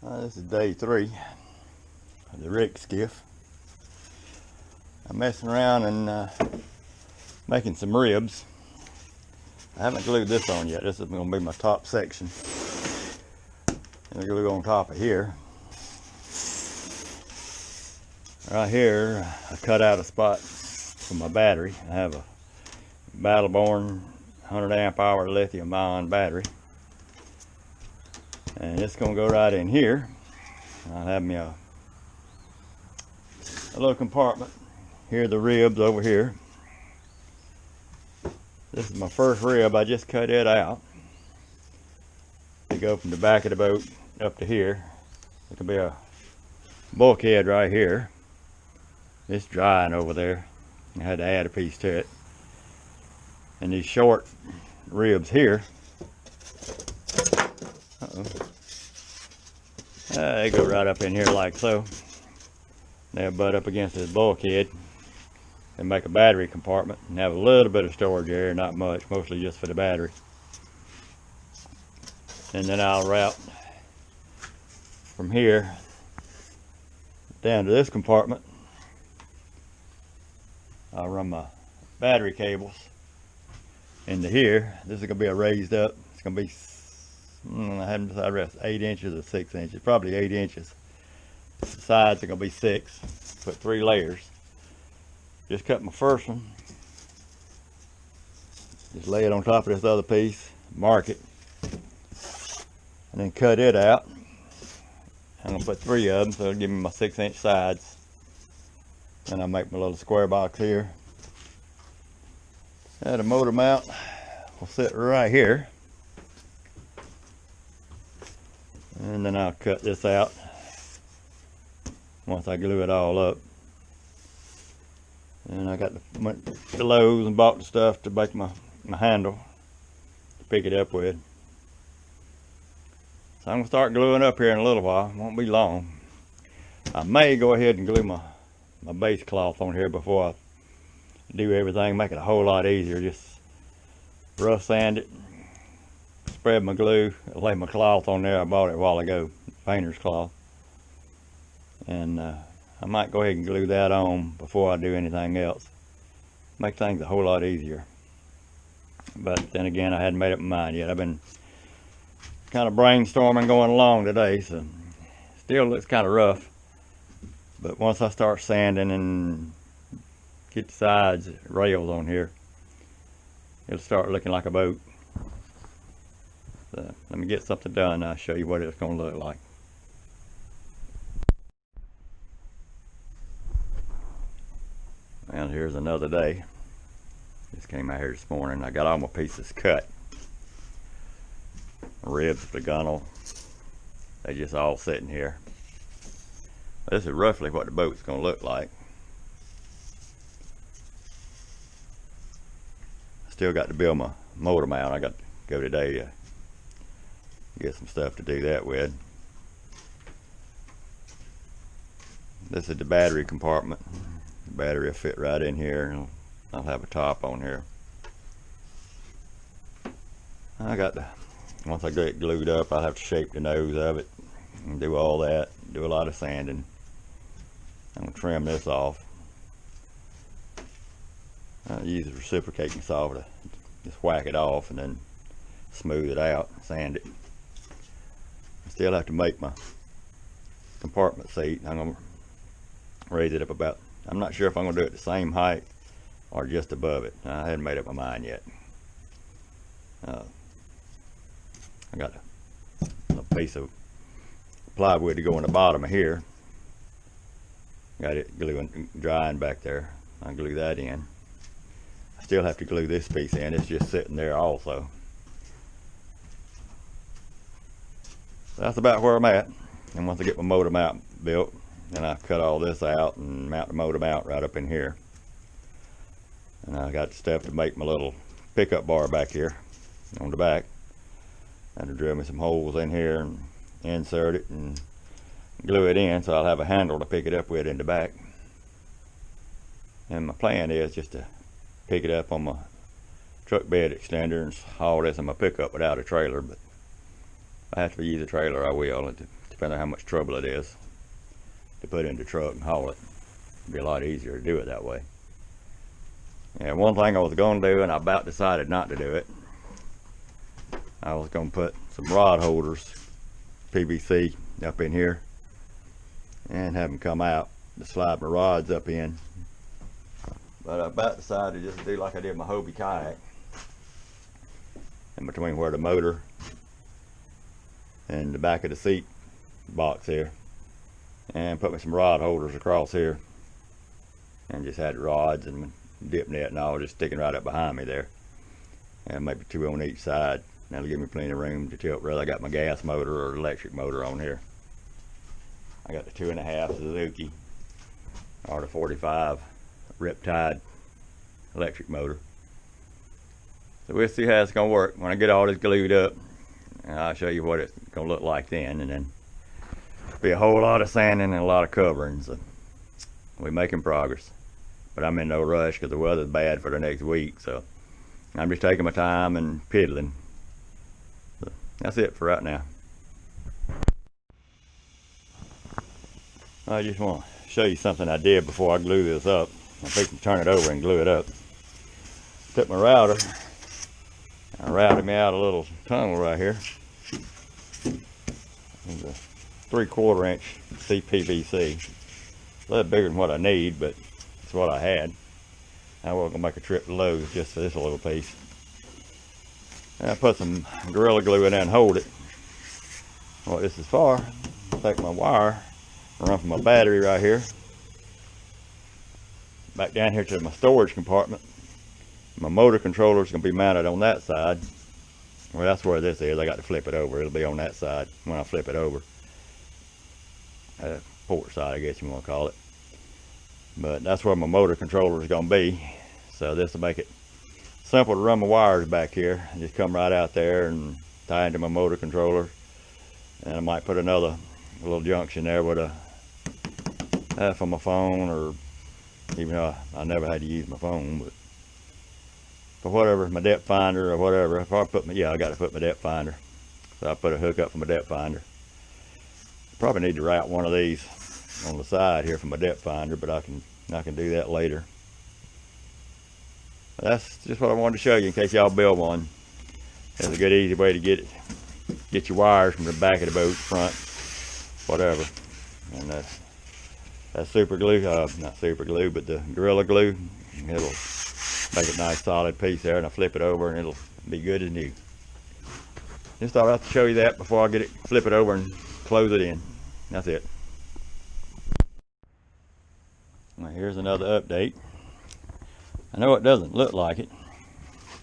This is day 3 of the rickskiff. I'm messing around and making some ribs. I haven't glued this on yet. This is going to be my top section. And I glue on top of here. Right here, I cut out a spot for my battery. I have a Battleborn 100 amp hour lithium ion battery. And it's going to go right in here. I'll have me a little compartment. Here are the ribs over here. This is my first rib. I just cut it out. To go from the back of the boat up to here. It could be a bulkhead right here. It's drying over there. I had to add a piece to it. And these short ribs here. They go right up in here like so. They'll butt up against this bulkhead and make a battery compartment and have a little bit of storage area, not much, mostly just for the battery. And then I'll route from here down to this compartment. I'll run my battery cables into here. This is going to be a raised up. It's going to be, I haven't decided rest, 8 inches or 6 inches, probably 8 inches. The sides are going to be 6. Put 3 layers. Just cut my first one. Just lay it on top of this other piece, mark it, and then cut it out. I'm going to put 3 of them, so it'll give me my 6-inch sides. And I'll make my little square box here. And a motor mount will sit right here. And then I'll cut this out once I glue it all up. And I got the Lowe's and bought the stuff to make my handle to pick it up with. So I'm going to start gluing up here in a little while. It won't be long. I may go ahead and glue my base cloth on here before I do everything, make it a whole lot easier. Just rough sand it, spread my glue, lay my cloth on there. I bought it a while ago, painter's cloth. And I might go ahead and glue that on before I do anything else. Make things a whole lot easier. But then again, I hadn't made up my mind yet. I've been kind of brainstorming going along today, so still looks kind of rough. But once I start sanding and get the sides rails on here, it'll start looking like a boat. So let me get something done and I'll show you what it's going to look like. And here's another day. Just came out here this morning. I got all my pieces cut. Ribs, the gunnel, they just all sitting here. This is roughly what the boat's going to look like. Still got to build my motor mount. I got to go today to get some stuff to do that with. This is the battery compartment. The battery will fit right in here, and I'll have a top on here. I got to, once I get it glued up, I'll have to shape the nose of it and do all that. Do a lot of sanding. I'm going to trim this off. I'll use a reciprocating saw to just whack it off and then smooth it out, sand it. I still have to make my compartment seat. I'm going to raise it up about, I'm not sure if I'm going to do it the same height or just above it. I hadn't made up my mind yet. I got a piece of plywood to go in the bottom of here. Got it gluing, drying back there. I'll glue that in. I still have to glue this piece in. It's just sitting there also. That's about where I'm at. And once I get my motor mount built, then I cut all this out and mount the motor mount right up in here. And I got the stuff to make my little pickup bar back here on the back. I had to drill me some holes in here and insert it and glue it in, so I'll have a handle to pick it up with in the back. And my plan is just to pick it up on my truck bed extender and haul this in my pickup without a trailer, but if I have to use a trailer, I will to depending on how much trouble it is to put in the truck and haul it. It'd be a lot easier to do it that way. Yeah, one thing I was going to do, and I about decided not to do it, I was going to put some rod holders, PVC, up in here and have them come out to slide my rods up in. But I about decided just to do like I did my Hobie kayak, in between where the motor and the back of the seat box here, and put me some rod holders across here, and just had rods and dip net and all just sticking right up behind me there, and maybe two on each side. That'll give me plenty of room to tilt whether I got my gas motor or electric motor on here. I got the 2.5 Suzuki or the 45 Riptide electric motor. So we'll see how it's gonna work when I get all this glued up, and I'll show you what it's gonna look like then. And then be a whole lot of sanding and a lot of covering. So we're making progress, but I'm in no rush because the weather's bad for the next week, so I'm just taking my time and piddling. So that's it for right now. I just want to show you something I did before I glue this up. I'm fixing to turn it over and glue it up. Took my router, I routed me out a little tunnel right here. It's a 3/4 inch CPVC. A little bigger than what I need, but it's what I had. I wasn't gonna make a trip to Lowe's just for this little piece. And I put some Gorilla Glue in there and hold it. What this is for, take my wire, run from my battery right here, back down here to my storage compartment. My motor controller is going to be mounted on that side. Well, that's where this is. I got to flip it over. It'll be on that side when I flip it over. Port side, I guess you want to call it. But that's where my motor controller is going to be. So this will make it simple to run my wires back here. I just come right out there and tie into my motor controller. And I might put another little junction there with a half on my phone, or even though I never had to use my phone, but for whatever, my depth finder or whatever. If I put my, I got to put my depth finder. So I put a hook up for my depth finder. Probably need to route one of these on the side here for my depth finder, but I can do that later. But that's just what I wanted to show you in case y'all build one. It's a good easy way to get your wires from the back of the boat, front, whatever. And that's super glue, not super glue, but the Gorilla Glue. It'll make a nice solid piece there, and I flip it over and it'll be good as new. Just thought I'd show you that before I flip it over and close it in. That's it. Well, here's another update. I know it doesn't look like it,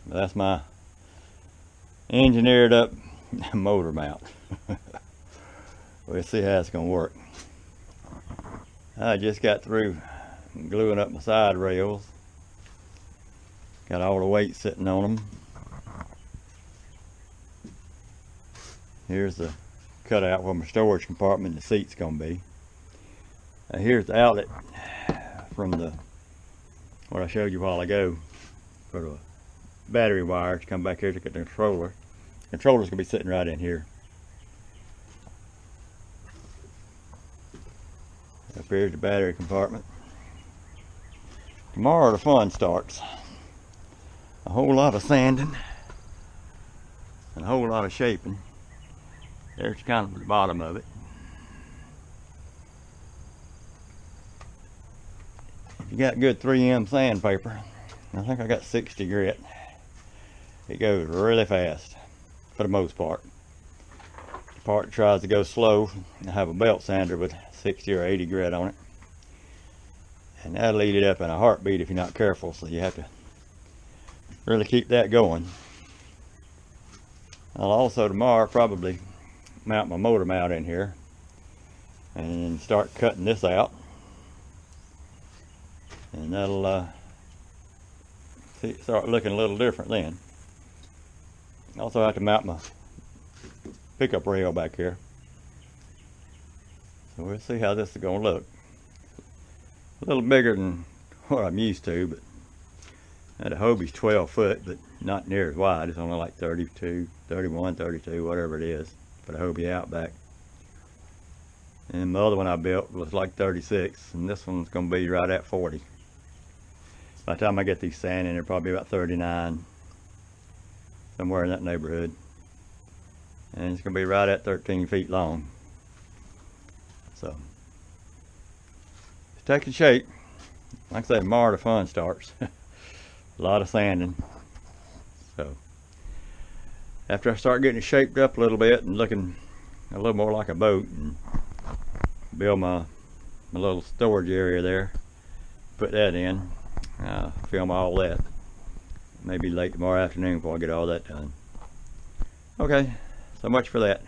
but that's my engineered up motor mount. We'll see how it's gonna work. I just got through gluing up my side rails. Got all the weight sitting on them. Here's the cutout where my storage compartment and the seat's gonna be. Here's the outlet from what I showed you a while ago for the battery wire to come back here to get the controller. The controller's gonna be sitting right in here. Up here's the battery compartment. Tomorrow the fun starts. A whole lot of sanding and a whole lot of shaping. There's kind of the bottom of it. If you got good 3M sandpaper, I think I got 60 grit, it goes really fast for the most part. The part that tries to go slow, I have a belt sander with 60 or 80 grit on it, and that'll eat it up in a heartbeat if you're not careful, so you have to really keep that going. I'll also tomorrow probably mount my motor mount in here and start cutting this out, and that'll start looking a little different then. Also have to mount my pickup rail back here, so we'll see how this is going to look. A little bigger than what I'm used to, but the Hobie's 12 foot, but not near as wide. It's only like 32, 31, 32, whatever it is for the Hobie Outback. And the other one I built was like 36, and this one's going to be right at 40. By the time I get these sand in, they're probably about 39, somewhere in that neighborhood. And it's going to be right at 13 feet long. So it's taking shape. Like I said, tomorrow the fun starts. A lot of sanding. So after I start getting it shaped up a little bit and looking a little more like a boat, and build my little storage area there, put that in, film all that. Maybe late tomorrow afternoon before I get all that done. Okay, so much for that.